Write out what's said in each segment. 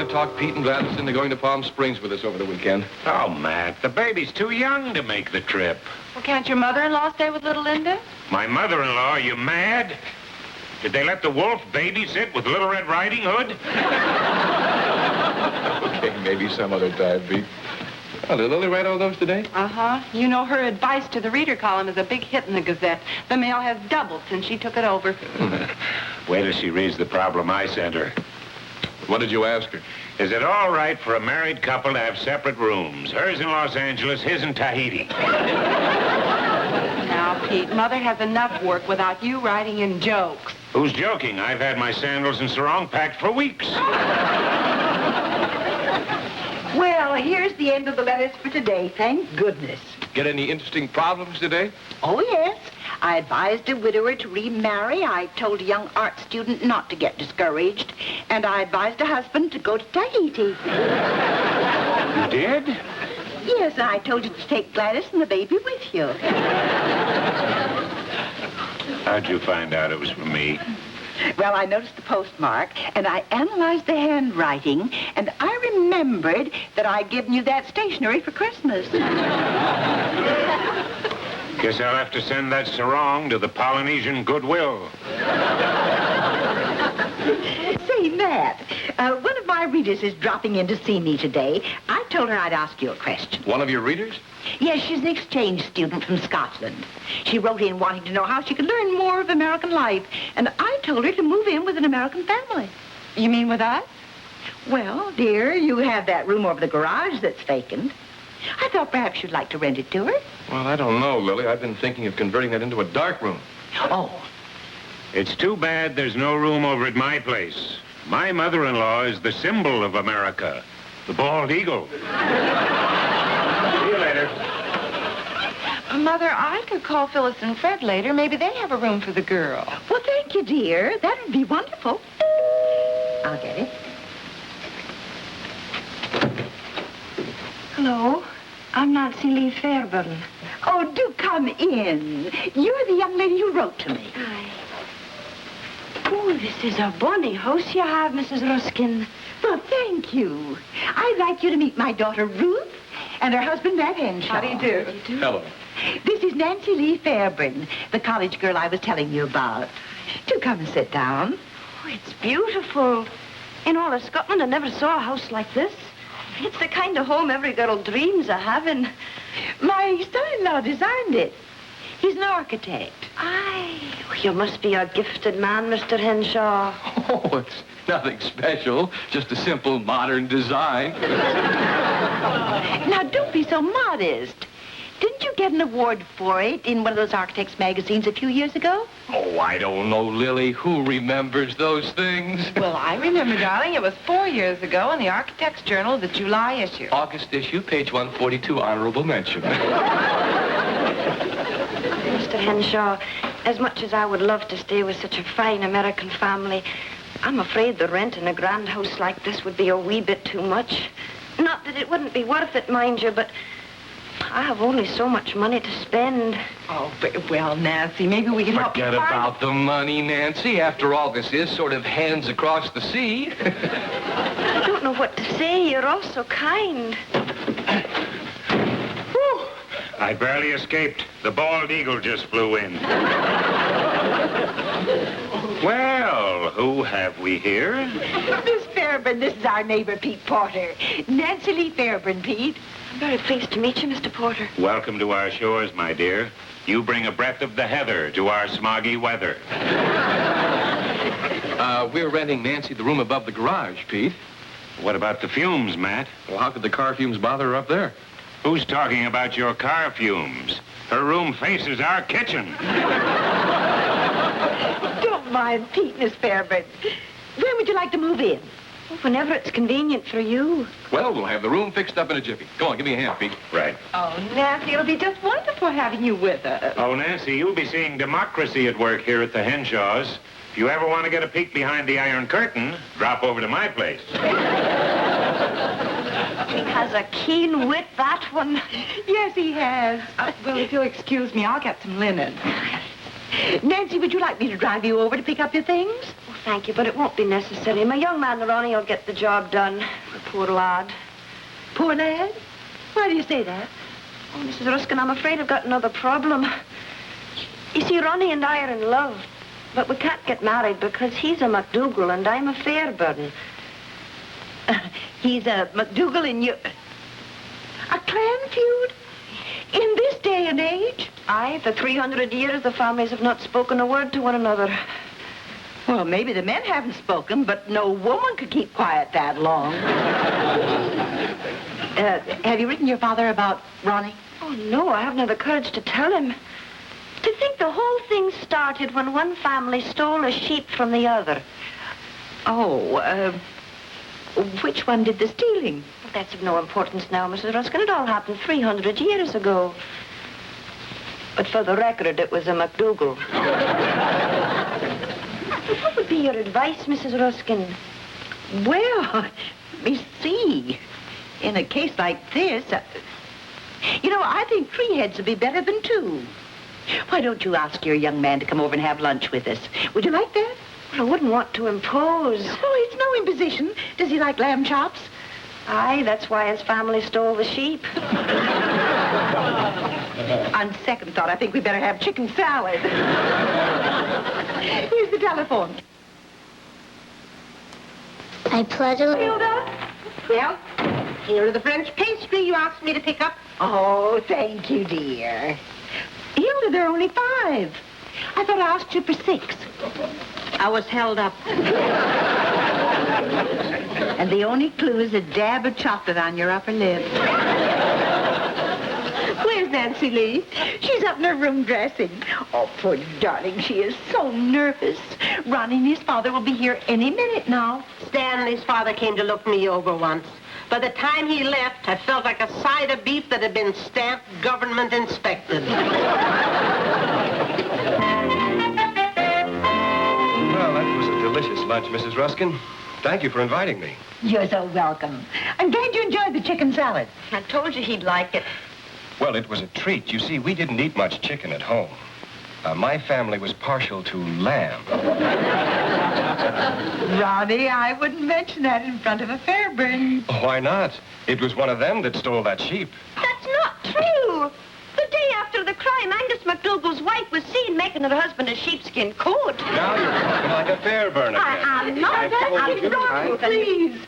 to talk Pete and Gladys into going to Palm Springs with us over the weekend. Oh, Matt, the baby's too young to make the trip. Well, can't your mother-in-law stay with little Linda? My mother-in-law, are you mad? Did they let the wolf babysit with Little Red Riding Hood? Okay, maybe some other time, Pete. Oh, did Lily write all those today? Uh-huh. You know, her advice to the reader column is a big hit in the Gazette. The mail has doubled since she took it over. Wait till she reads the problem I sent her. What did you ask her? Is it all right for a married couple to have separate rooms? Hers in Los Angeles, his in Tahiti. Now, Pete, Mother has enough work without you writing in jokes. Who's joking? I've had my sandals and sarong packed for weeks. Well, here's the end of the letters for today, thank goodness. Get any interesting problems today? Oh, yes. I advised a widower to remarry. I told a young art student not to get discouraged. And I advised a husband to go to Tahiti. You did? Yes, I told you to take Gladys and the baby with you. How'd you find out it was for me? Well, I noticed the postmark, and I analyzed the handwriting, and I remembered that I'd given you that stationery for Christmas. Guess I'll have to send that sarong to the Polynesian Goodwill. Say, Matt, one of my readers is dropping in to see me today. I told her I'd ask you a question. One of your readers? Yes, she's an exchange student from Scotland. She wrote in wanting to know how she could learn more of American life, and I told her to move in with an American family. You mean with us? Well, dear, you have that room over the garage that's vacant. I thought perhaps you'd like to rent it to her. Well, I don't know, Lily. I've been thinking of converting that into a dark room. Oh. It's too bad there's no room over at my place. My mother-in-law is the symbol of America, the bald eagle. See you later. Mother, I could call Phyllis and Fred later. Maybe they have a room for the girl. Well, thank you, dear. That would be wonderful. I'll get it. Hello, I'm Nancy Lee Fairburn. Oh, do come in. You're the young lady who wrote to me. Hi. Oh, this is a bonny house you have, Mrs. Ruskin. Well, thank you. I'd like you to meet my daughter, Ruth, and her husband, Matt Henshaw. How do you do? Hello. This is Nancy Lee Fairburn, the college girl I was telling you about. Do come and sit down. Oh, it's beautiful. In all of Scotland, I never saw a house like this. It's the kind of home every girl dreams of having. My son-in-law designed it. He's an architect. Aye, you must be a gifted man, Mr. Henshaw. Oh, it's nothing special. Just a simple modern design. Now, don't be so modest. Didn't you get an award for it in one of those architects' magazines a few years ago? Oh, I don't know, Lily. Who remembers those things? Well, I remember, darling. It was 4 years ago in the Architects' Journal, the July issue. August issue, page 142, honorable mention. Mr. Henshaw, as much as I would love to stay with such a fine American family, I'm afraid the rent in a grand house like this would be a wee bit too much. Not that it wouldn't be worth it, mind you, but I have only so much money to spend. Oh, well, Nancy, maybe we can help you Forget about the money, Nancy. After all, this is sort of hands across the sea. I don't know what to say. You're all so kind. I barely escaped. The bald eagle just flew in. Well, who have we here? Miss Fairburn, this is our neighbor, Pete Porter. Nancy Lee Fairburn, Pete. I'm very pleased to meet you, Mr. Porter. Welcome to our shores, my dear. You bring a breath of the heather to our smoggy weather. We're renting Nancy the room above the garage, Pete. What about the fumes, Matt? Well, how could the car fumes bother her up there? Who's talking about your car fumes? Her room faces our kitchen. Don't mind Pete, Miss Fairburn. When would you like to move in? Whenever it's convenient for you. Well, we'll have the room fixed up in a jiffy. Go on, give me a hand, Pete. Right. Oh, Nancy, it'll be just wonderful having you with us. Oh, Nancy, you'll be seeing democracy at work here at the Henshaws. If you ever want to get a peek behind the Iron Curtain, drop over to my place. He has a keen wit, that one. Yes, he has. Well, if you'll excuse me, I'll get some linen. Nancy, would you like me to drive you over to pick up your things? Oh, thank you, but it won't be necessary. My young man, Ronnie, will get the job done. The poor lad. Poor lad? Why do you say that? Oh, Mrs. Ruskin, I'm afraid I've got another problem. You see, Ronnie and I are in love, but we can't get married because he's a MacDougall and I'm a Fairburn. He's a MacDougall and you... A clan feud? In this day and age? Aye, for 300 years the families have not spoken a word to one another. Well, maybe the men haven't spoken, but no woman could keep quiet that long. Have you written your father about Ronnie? Oh, no, I haven't had the courage to tell him. To think the whole thing started when one family stole a sheep from the other. Oh, which one did the stealing? That's of no importance now, Mrs. Ruskin. It all happened 300 years ago. But for the record, it was a MacDougall. What would be your advice, Mrs. Ruskin? Well, me see. In a case like this, I think 3 heads would be better than 2. Why don't you ask your young man to come over and have lunch with us? Would you like that? Well, I wouldn't want to impose. Oh, it's no imposition. Does he like lamb chops? Aye, that's why his family stole the sheep. On second thought, I think we better have chicken salad. Here's the telephone. I pledge allegiance. Hilda? Well, here are the French pastry you asked me to pick up. Oh, thank you, dear. Hilda, there are only 5. I thought I asked you for 6. I was held up. And the only clue is a dab of chocolate on your upper lip. Where's Nancy Lee? She's up in her room dressing. Oh, poor darling, she is so nervous. Ronnie and his father will be here any minute now. Stanley's father came to look me over once. By the time he left, I felt like a side of beef that had been stamped government inspected. Well, that was a delicious lunch, Mrs. Ruskin. Thank you for inviting me. You're so welcome. I'm glad you enjoyed the chicken salad. I told you he'd like it. Well, it was a treat. You see, we didn't eat much chicken at home. My family was partial to lamb. Ronnie, I wouldn't mention that in front of a Fairburn. Why not? It was one of them that stole that sheep. That's not true. The day after the crime, Angus MacDougall's wife was seen making her husband a sheepskin coat. Now you're talking like a Fairburn again. I'm not told you. normal, please.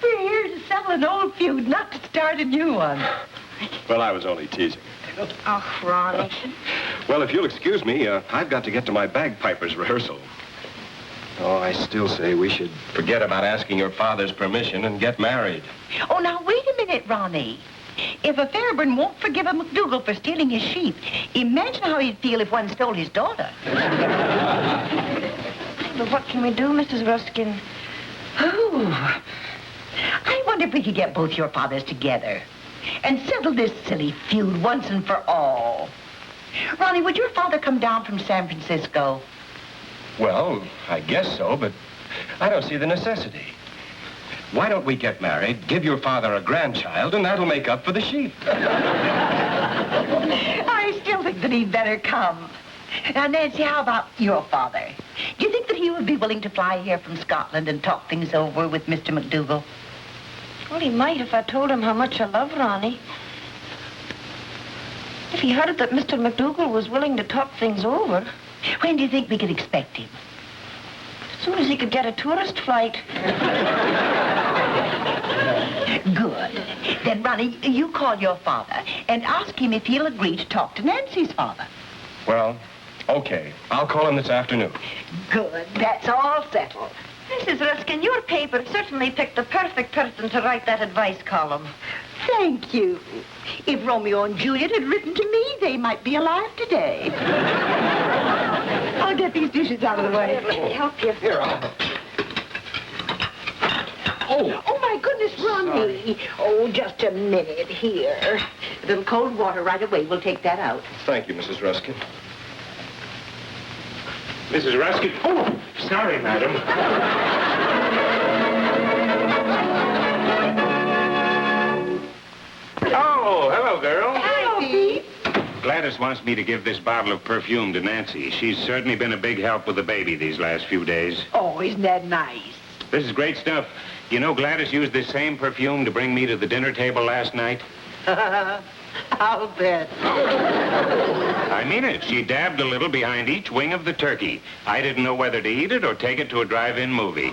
We're here to settle an old feud, not to start a new one. Well, I was only teasing. Oh, Ronnie. Well, if you'll excuse me, I've got to get to my bagpipers' rehearsal. Oh, I still say we should forget about asking your father's permission and get married. Oh, now, wait a minute, Ronnie. If a Fairburn won't forgive a MacDougall for stealing his sheep, imagine how he'd feel if one stole his daughter. But what can we do, Mrs. Ruskin? Oh, I wonder if we could get both your fathers together and settle this silly feud once and for all. Ronnie, would your father come down from San Francisco? Well, I guess so, but I don't see the necessity. Why don't we get married, give your father a grandchild, and that'll make up for the sheep? I still think that he'd better come. Now, Nancy, how about your father? Do you think that he would be willing to fly here from Scotland and talk things over with Mr. MacDougall? Well, he might if I told him how much I love Ronnie. If he heard that Mr. MacDougall was willing to talk things over. When do you think we could expect him? As soon as he could get a tourist flight. Good. Then, Ronnie, you call your father and ask him if he'll agree to talk to Nancy's father. Well, okay. I'll call him this afternoon. Good. That's all settled. Mrs. Ruskin, your paper certainly picked the perfect person to write that advice column. Thank you. If Romeo and Juliet had written to me, they might be alive today. I'll get these dishes out of the way. Let me help you. Here, Oh, my goodness, Ronnie. Oh, just a minute here. A little cold water right away. We'll take that out. Thank you, Mrs. Ruskin. Mrs. Ruskin. Oh, sorry, madam. Oh, hello, girl. Hello, Pete. Gladys wants me to give this bottle of perfume to Nancy. She's certainly been a big help with the baby these last few days. Oh, isn't that nice? This is great stuff. You know, Gladys used this same perfume to bring me to the dinner table last night. I'll bet. I mean it. She dabbed a little behind each wing of the turkey. I didn't know whether to eat it or take it to a drive-in movie.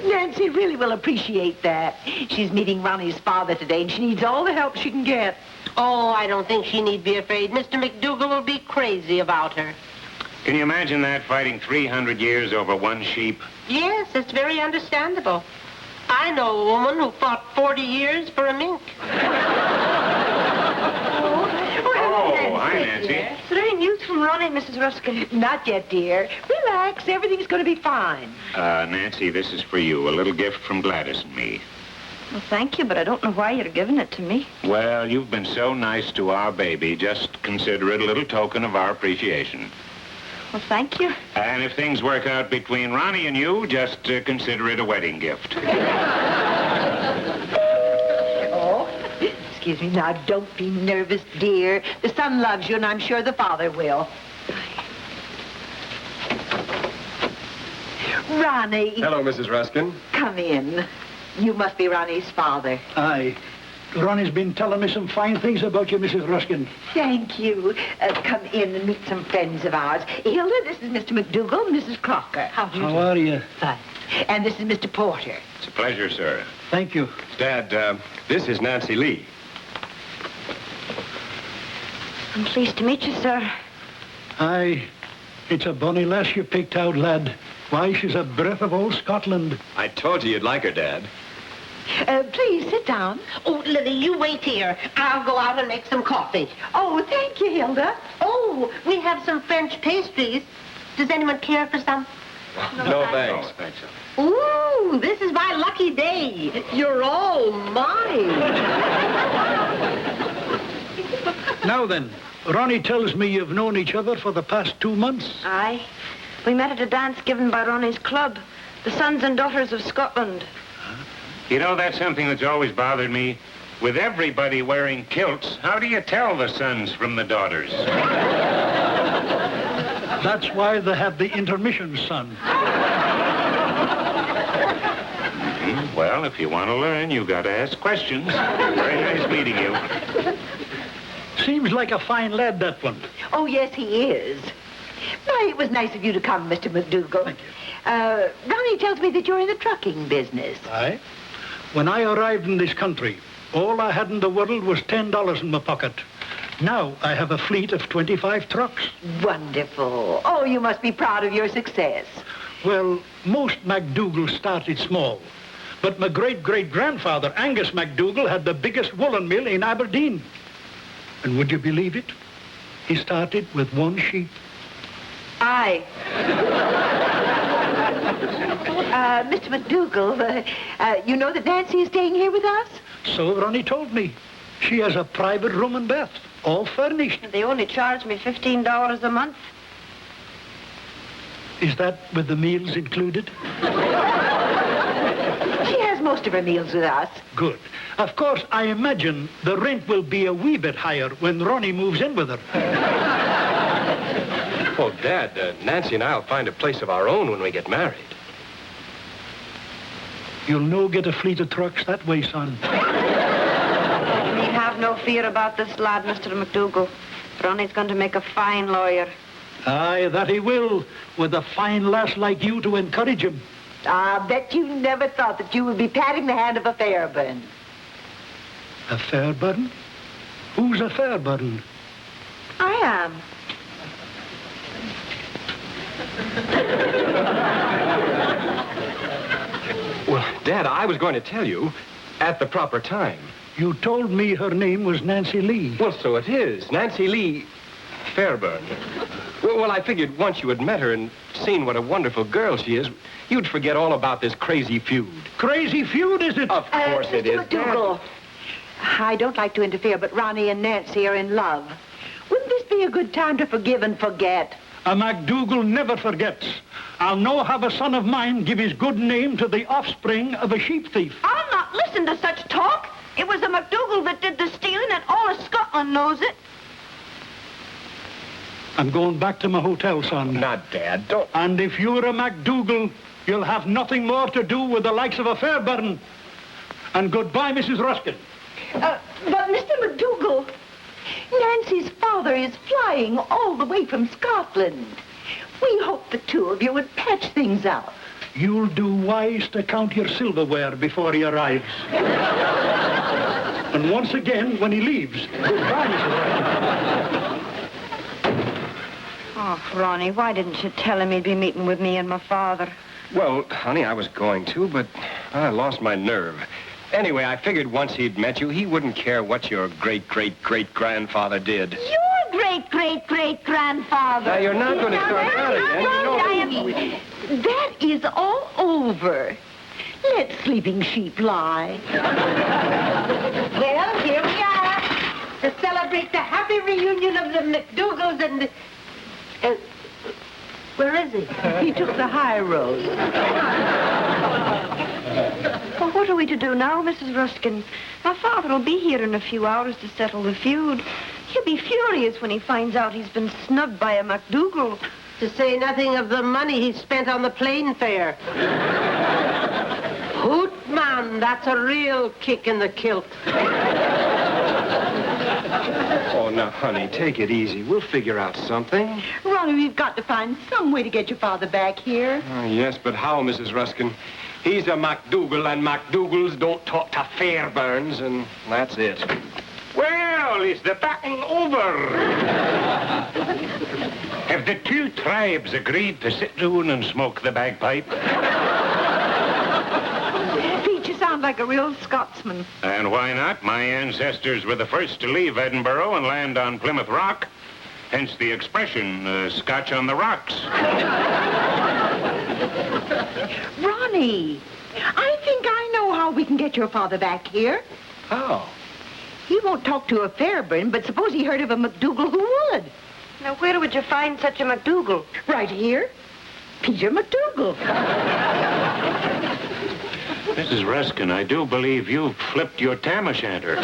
Nancy really will appreciate that. She's meeting Ronnie's father today, and she needs all the help she can get. Oh, I don't think she need be afraid. Mr. McDougal will be crazy about her. Can you imagine that, fighting 300 years over one sheep? Yes, it's very understandable. I know a woman who fought 40 years for a mink. Oh, hi, Nancy. Is there any news from Ronnie, Mrs. Ruskin? Not yet, dear. Relax. Everything's going to be fine. Nancy, this is for you. A little gift from Gladys and me. Well, thank you, but I don't know why you're giving it to me. Well, you've been so nice to our baby. Just consider it a little token of our appreciation. Well, thank you. And if things work out between Ronnie and you, just consider it a wedding gift. Oh, excuse me. Now, don't be nervous, dear. The son loves you, and I'm sure the father will. Ronnie. Hello, Mrs. Ruskin. Come in. You must be Ronnie's father. Aye. Ronnie's been telling me some fine things about you, Mrs. Ruskin. Thank you. Come in and meet some friends of ours. Hilda, this is Mr. McDougal, Mrs. Crocker. How are you? Fine. And this is Mr. Porter. It's a pleasure, sir. Thank you. Dad, this is Nancy Lee. I'm pleased to meet you, sir. Aye. It's a bonny lass you picked out, lad. Why, she's a breath of old Scotland. I told you you'd like her, Dad. Please sit down. Oh, Lily, you wait here. I'll go out and make some coffee. Oh, thank you, Hilda. Oh, we have some French pastries. Does anyone care for some? No, thanks. Oh, thanks. Ooh, this is my lucky day. You're all mine. Now then, Ronnie tells me you've known each other for the past 2 months. Aye. We met at a dance given by Ronnie's club, the Sons and Daughters of Scotland. You know, that's something that's always bothered me. With everybody wearing kilts, how do you tell the sons from the daughters? That's why they have the intermission, son. Well, if you want to learn, you got to ask questions. Very nice meeting you. Seems like a fine lad, that one. Oh, yes, he is. Why, it was nice of you to come, Mr. McDougal. Ronnie tells me that you're in the trucking business. Aye. When I arrived in this country, all I had in the world was $10 in my pocket. Now I have a fleet of 25 trucks. Wonderful. Oh, you must be proud of your success. Well, most MacDougals started small. But my great-great-grandfather, Angus MacDougall, had the biggest woolen mill in Aberdeen. And would you believe it? He started with 1 sheep. Aye. Mr. McDougal, you know that Nancy is staying here with us? So Ronnie told me. She has a private room and bath, all furnished. They only charge me $15 a month. Is that with the meals included? She has most of her meals with us. Good. Of course, I imagine the rent will be a wee bit higher when Ronnie moves in with her. Well, Dad, Nancy and I'll find a place of our own when we get married. You'll no get a fleet of trucks that way, son. You need have no fear about this lad, Mr. McDougal. Ronnie's going to make a fine lawyer. Aye, that he will, with a fine lass like you to encourage him. I bet you never thought that you would be patting the hand of a Fairbairn. A Fairbairn? Who's a Fairbairn? I am. Well, Dad, I was going to tell you at the proper time. You told me her name was Nancy Lee. Well, so it is. Nancy Lee Fairbairn. Well, I figured once you had met her and seen what a wonderful girl she is, you'd forget all about this crazy feud. Crazy feud, is it? Of course it is. Mr. McDougal, I don't like to interfere, but Ronnie and Nancy are in love. Wouldn't this be a good time to forgive and forget? A MacDougall never forgets. I'll no have a son of mine give his good name to the offspring of a sheep thief. I'll not listen to such talk. It was the MacDougall that did the stealing, and all of Scotland knows it. I'm going back to my hotel, son. Not, Dad. Don't. And if you're a MacDougall, you'll have nothing more to do with the likes of a Fairbairn. And goodbye, Mrs. Ruskin. But Mr. MacDougall, Nancy's father is flying all the way from Scotland. We hoped the two of you would patch things out. You'll do wise to count your silverware before he arrives. And once again, when he leaves, goodbye, Mrs. Ruskin. Oh, Ronnie, why didn't you tell him he'd be meeting with me and my father? Well, honey, I was going to, but I lost my nerve. Anyway, I figured once he'd met you, he wouldn't care what your great-great-great-grandfather did. Your great-great-great-grandfather. Now, you're not going to start that again. You know. That is all over. Let sleeping sheep lie. Well, here we are to celebrate the happy reunion of the MacDougalls and the... where is he? He took the high road. Well, what are we to do now, Mrs. Ruskin? My father will be here in a few hours to settle the feud. He'll be furious when he finds out he's been snubbed by a MacDougall. To say nothing of the money he spent on the plane fare. Hoot, man, that's a real kick in the kilt. Oh, now, honey, take it easy. We'll figure out something. Ronnie, we've got to find some way to get your father back here. Yes, but how, Mrs. Ruskin? He's a MacDougall, and MacDougalls don't talk to Fairbairns, and that's it. Well, is the battle over? Have the two tribes agreed to sit down and smoke the bagpipe? Pete, you sound like a real Scotsman. And why not? My ancestors were the first to leave Edinburgh and land on Plymouth Rock. Hence the expression, Scotch on the rocks. Ronnie, I think I know how we can get your father back here. How? He won't talk to a Fairbairn, but suppose he heard of a MacDougall who would. Now, where would you find such a MacDougall? Right here. Peter MacDougall. Mrs. Ruskin, I do believe you've flipped your tam-o'-shanter.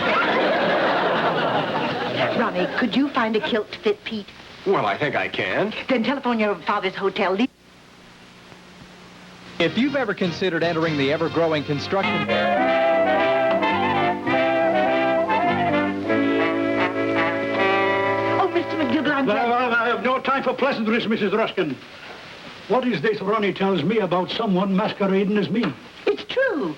Ronnie, could you find a kilt to fit Pete? Well, I think I can. Then telephone your father's hotel. If you've ever considered entering the ever-growing construction... Oh, Mr. MacDougall, I'm glad... I have no time for pleasantries, Mrs. Ruskin. What is this Ronnie tells me about someone masquerading as me? It's true.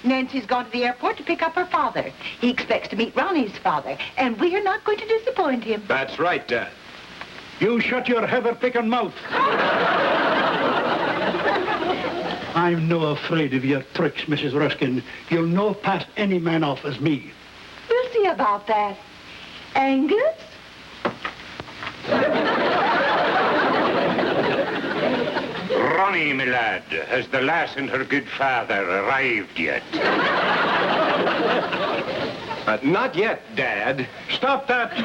Nancy's gone to the airport to pick up her father. He expects to meet Ronnie's father, and we're not going to disappoint him. That's right, Dad. You shut your heather-picking mouth. I'm no afraid of your tricks, Mrs. Ruskin. You'll no pass any man off as me. We'll see about that. Angus? Ronnie, my lad, has the lass and her good father arrived yet? Not yet, Dad. Stop that!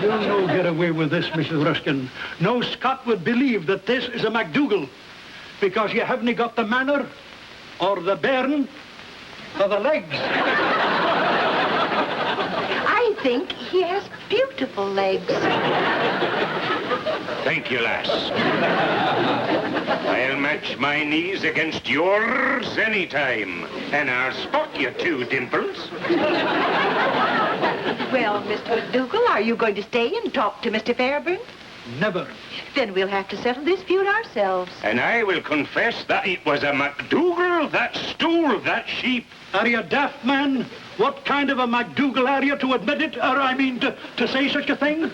You'll no get away with this, Mrs. Ruskin. No Scot would believe that this is a MacDougall, because you haven't got the manner, or the bairn, or the legs. I think he has beautiful legs. Thank you, lass. I'll match my knees against yours anytime, and I'll spot you two dimples. Well, Mr. MacDougall, are you going to stay and talk to Mr. Fairbairn? Never. Then we'll have to settle this feud ourselves. And I will confess that it was a MacDougall that stole that sheep. Are you daft, man? What kind of a MacDougall are you to admit it, or I mean to say such a thing?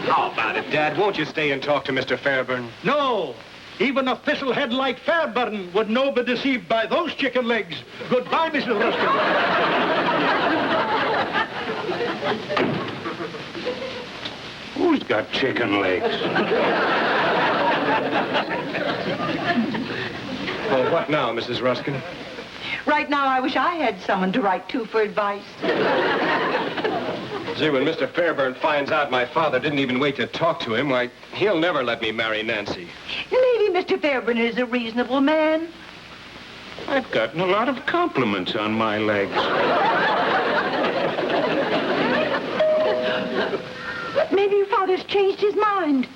How about it, Dad? Won't you stay and talk to Mr. Fairbairn? No. Even a thistlehead like Fairbairn would no be deceived by those chicken legs. Goodbye, Mrs. Ruskin. Who's got chicken legs? Well, what now, Mrs. Ruskin? Right now, I wish I had someone to write to for advice. See, when Mr. Fairbairn finds out my father didn't even wait to talk to him, why, he'll never let me marry Nancy. Maybe Mr. Fairbairn is a reasonable man. I've gotten a lot of compliments on my legs. Maybe your father's changed his mind.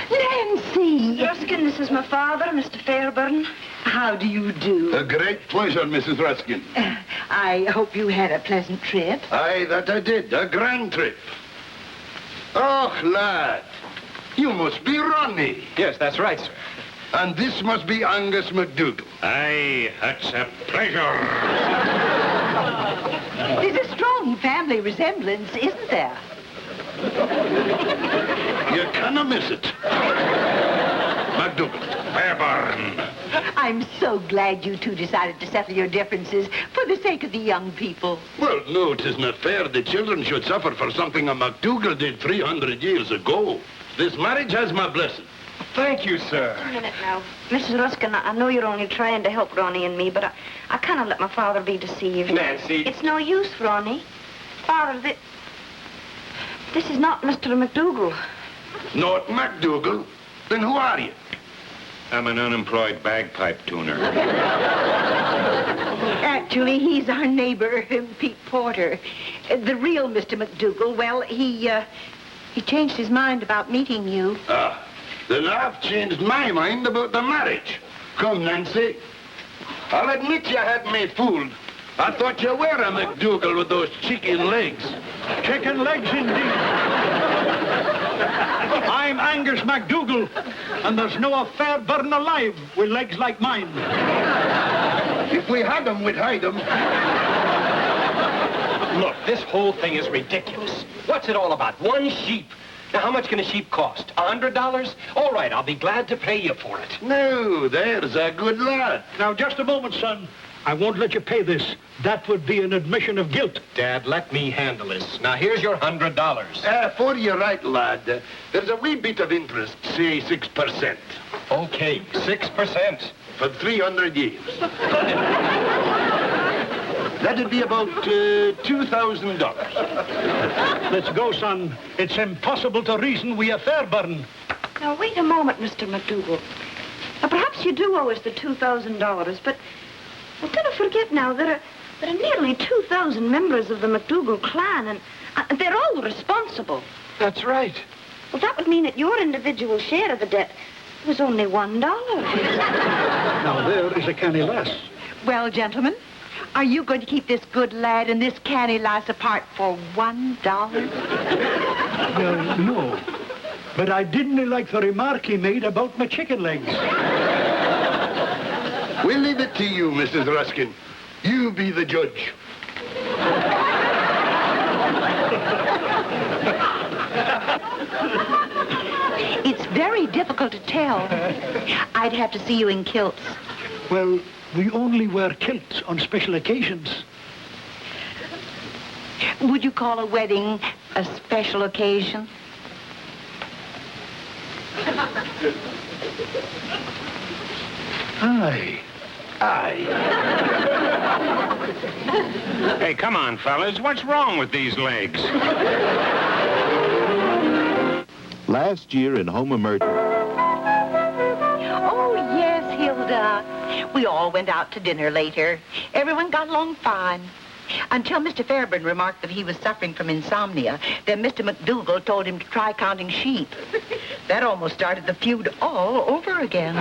Nancy! Ruskin, this is my father, Mr. Fairburn. How do you do? A great pleasure, Mrs. Ruskin. I hope you had a pleasant trip. Aye, that I did. A grand trip. Oh, lad. You must be Ronnie. Yes, that's right, sir. And this must be Angus McDougal. Aye, that's a pleasure. There's a strong family resemblance, isn't there? You cannot miss it. McDougal. Fairburn. I'm so glad you two decided to settle your differences for the sake of the young people. Well, no, it isn't fair the children should suffer for something a McDougal did 300 years ago. This marriage has my blessing. Thank you, sir. A minute now. Mrs. Ruskin, I know you're only trying to help Ronnie and me, but I cannot let my father be deceived. Nancy. It's no use, Ronnie. Father, this is not Mr. McDougal. Not McDougal? Then who are you? I'm an unemployed bagpipe tuner. Actually, he's our neighbor, Pete Porter. The real Mr. McDougal, well, he changed his mind about meeting you. Ah, then I've changed my mind about the marriage. Come, Nancy. I'll admit you had me fooled. I thought you were a McDougal with those chicken legs. Chicken legs, indeed. I'm Angus McDougal, and there's no a Fairburn alive with legs like mine. If we had them, we'd hide them. Look, this whole thing is ridiculous. What's it all about? One sheep. Now, how much can a sheep cost? $100? All right, I'll be glad to pay you for it. No, there's a good lad. Now, just a moment, son. I won't let you pay this. That would be an admission of guilt. Dad, let me handle this. Now, here's your $100. For you're right, lad. There's a wee bit of interest, say 6%. Okay, 6%. For 300 years. That'd be about $2,000. Let's go, son. It's impossible to reason we a Fairburn. Now, wait a moment, Mr. McDougal. Now, perhaps you do owe us the $2,000, but don't forget now, there are nearly 2,000 members of the McDougal clan, and they're all responsible. That's right. Well, that would mean that your individual share of the debt was only $1. Now, there is a canny lass. Well, gentlemen, are you going to keep this good lad and this canny lass apart for $1? Well, no. But I didn't like the remark he made about my chicken legs. We'll leave it to you, Mrs. Ruskin. You be the judge. It's very difficult to tell. I'd have to see you in kilts. Well, we only wear kilts on special occasions. Would you call a wedding a special occasion? Aye. Aye. Hey, come on, fellas. What's wrong with these legs? Last year in Home Emergency. Oh, yes, Hilda. We all went out to dinner later. Everyone got along fine. Until Mr. Fairburn remarked that he was suffering from insomnia. Then Mr. McDougal told him to try counting sheep. That almost started the feud all over again.